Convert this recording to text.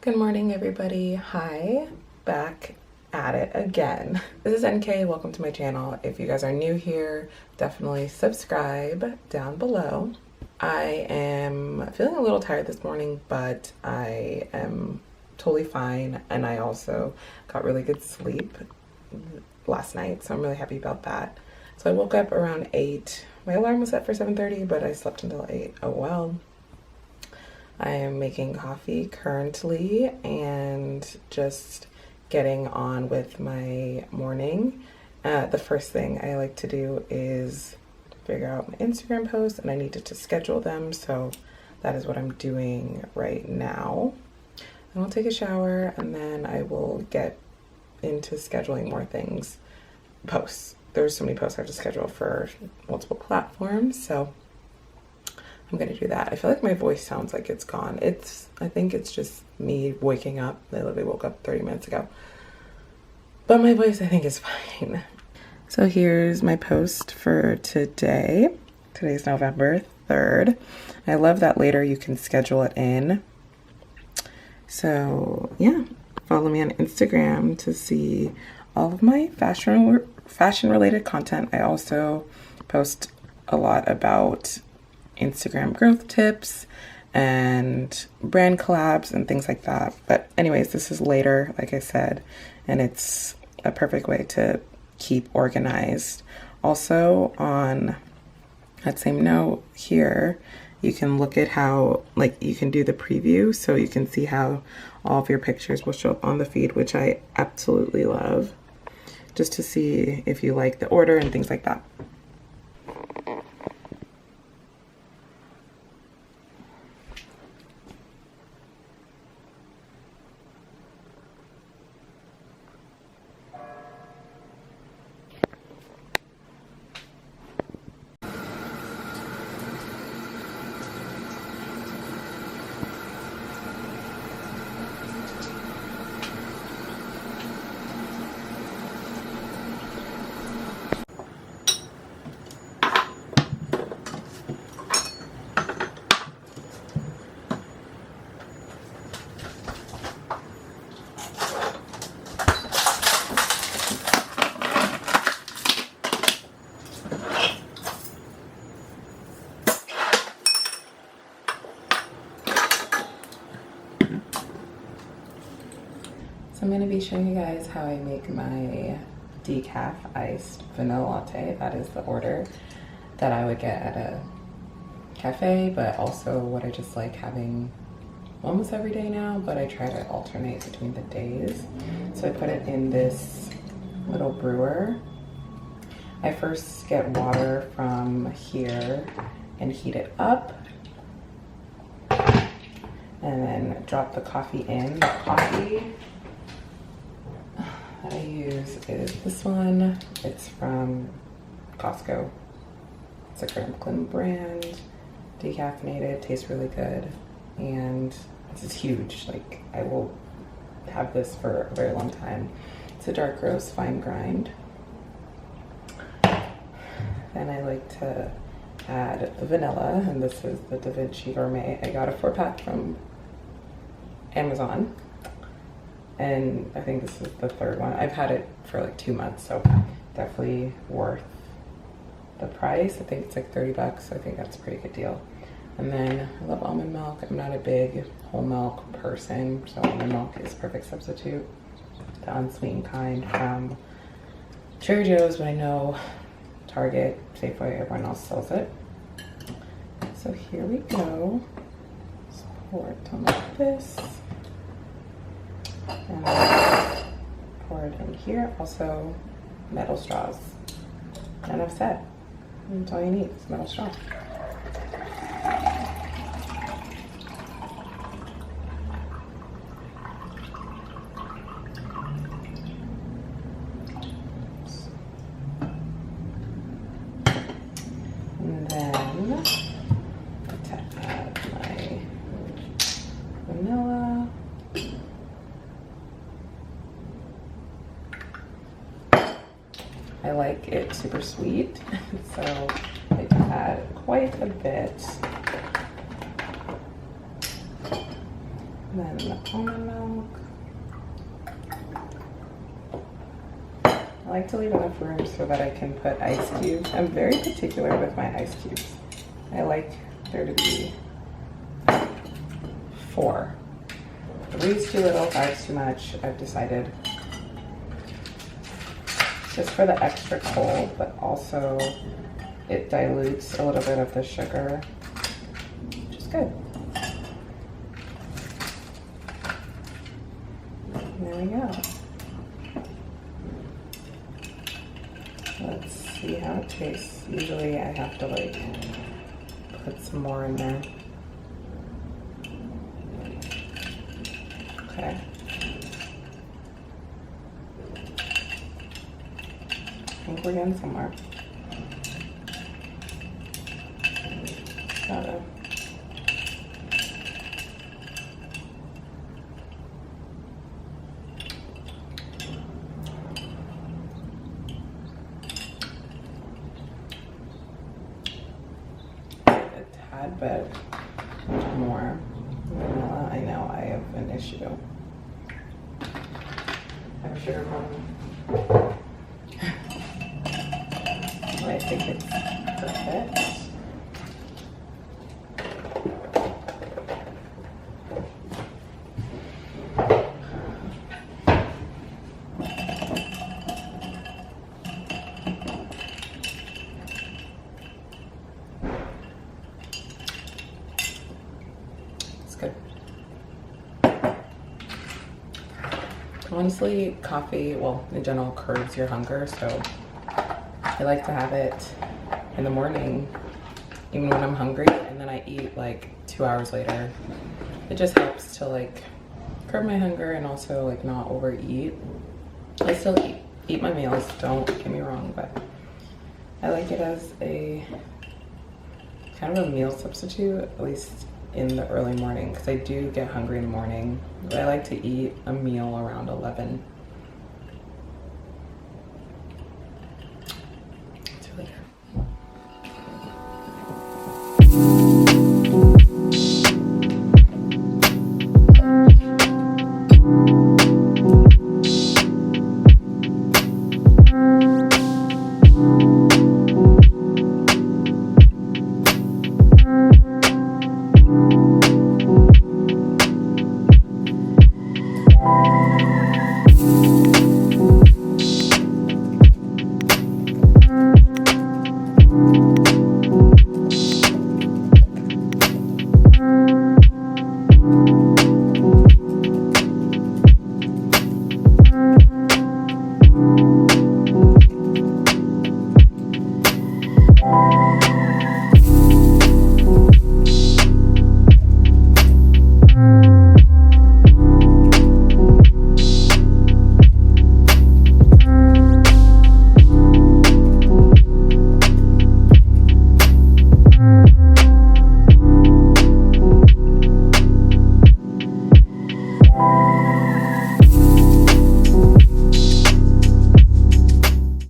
Good morning, everybody. Hi, back at it again. This is NK. Welcome to my channel. If you guys are new here, definitely subscribe down below. I am feeling a little tired this morning, but I am totally fine. And I also got really good sleep last night, so I'm really happy about that. So I woke up around 8. My alarm was set for 7:30, but I slept until 8. Oh well. I am making coffee currently and just getting on with my morning. The first thing I like to do is figure out my Instagram posts, and I needed to schedule them, so that is what I'm doing right now. And I'll take a shower and then I will get into scheduling more things, posts. There's so many posts I have to schedule for multiple platforms, so I'm gonna do that. I feel like my voice sounds like it's gone. I think it's just me waking up. I literally woke up 30 minutes ago. But my voice, I think, is fine. So here's my post for today. Today's November 3rd. I love that later you can schedule it in. So yeah, follow me on Instagram to see all of my fashion related content. I also post a lot about Instagram growth tips and brand collabs and things like that. But anyways, this is later, like I said, and it's a perfect way to keep organized. Also, on that same note here, you can look at how, like, you can do the preview, so you can see how all of your pictures will show up on the feed, which I absolutely love, just to see if you like the order and things like that. So I'm going to be showing you guys how I make my decaf iced vanilla latte. That is the order that I would get at a cafe, but also what I just like having almost every day now, but I try to alternate between the days. So I put it in this little brewer. I first get water from here and heat it up, and then drop the coffee in. The coffee that I use is this one. It's from Costco. It's a Franklin brand, decaffeinated, tastes really good, and this is huge. Like, I will have this for a very long time. It's a dark roast fine grind. Then I like to add the vanilla, and this is the Da Vinci Gourmet. I got a 4-pack from Amazon, and I think this is the third one. I've had it for like 2 months, so definitely worth the price. I think it's like 30 bucks. I think that's a pretty good deal. And then I love almond milk. I'm not a big whole milk person, so almond milk is a perfect substitute. The unsweetened kind from Trader Joe's, but I know Target, Safeway, everyone else sells it. So here we go. Just pour it on like this. And pour it in here. Also, metal straws. And I've said, that's all you need is metal straw. And then to add my vanilla. I like it super sweet, so I can add quite a bit. And then the almond milk. I like to leave enough room so that I can put ice cubes. I'm very particular with my ice cubes. I like there to be 4. 3's too little, 5's too much. I've decided. Just for the extra cold, but also it dilutes a little bit of the sugar, which is good. There we go. Let's see how it tastes. Usually I have to like put some more in there. Okay. I think we're getting somewhere. Got it. A tad bit more vanilla. I know I have an issue. I have a sugar problem. I think it's perfect. It's good. Honestly, coffee, well, in general, curbs your hunger, so I like to have it in the morning, even when I'm hungry, and then I eat like 2 hours later. It just helps to like curb my hunger and also like not overeat. I still eat my meals, don't get me wrong, but I like it as a kind of a meal substitute, at least in the early morning, because I do get hungry in the morning. But I like to eat a meal around 11.